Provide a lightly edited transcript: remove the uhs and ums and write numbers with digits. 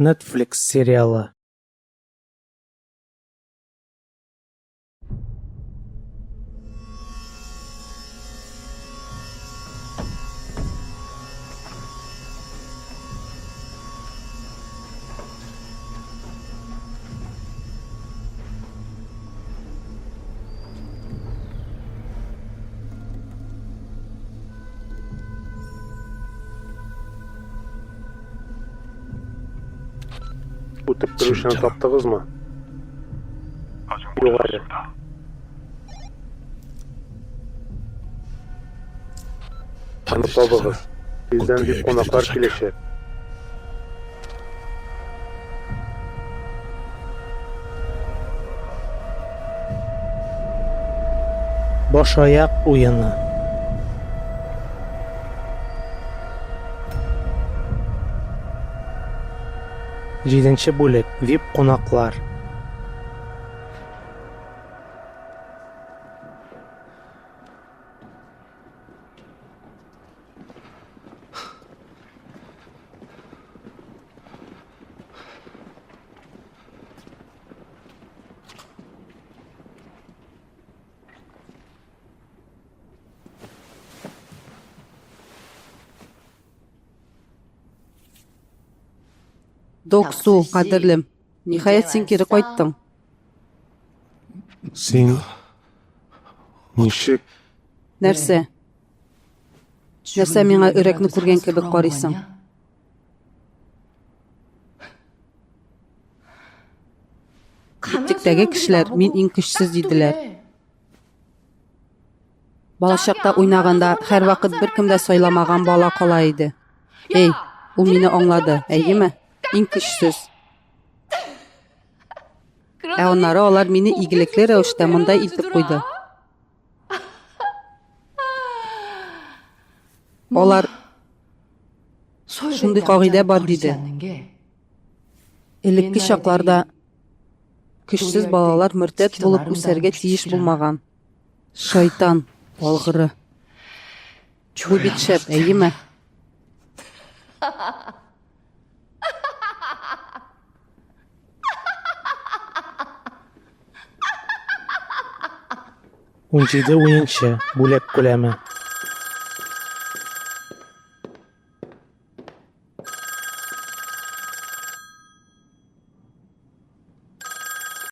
Netflix seriali. O'tib turishini topdingizmi? Yo'q hali. Qani topig'iz. Bizdan deb qo'noqlar kelishadi. Bosh oyoq o'yini. Yedinchi bo'lik. VIP qo'noqlar. Doksu, qadrlim. Nihoyat sen keri qaytding. Sen nishik Narsa? Narsa menga yurakni ko'rgan kabi qaraysan. Bitikdagi kishilar men eng kuchsiz dedilar. Bola chaqda o'ynaganda har vaqt bir kimda saylamagan bola qola edi. Ey, u meni angladi, ayyimi? Eng kuchsiz. Onları ular meni igilikli ravishda bunday iltib qo'ydi. Ular shunday qoida bor dedi. Illikki chaqlarda kuchsiz bolalar murtad bo'lib o'sarga teyish bo'lmagan. Shayton olg'iri. Bu bitshab, ayyimi? O'yinchi o'yinchi. Bo'lak ko'lami.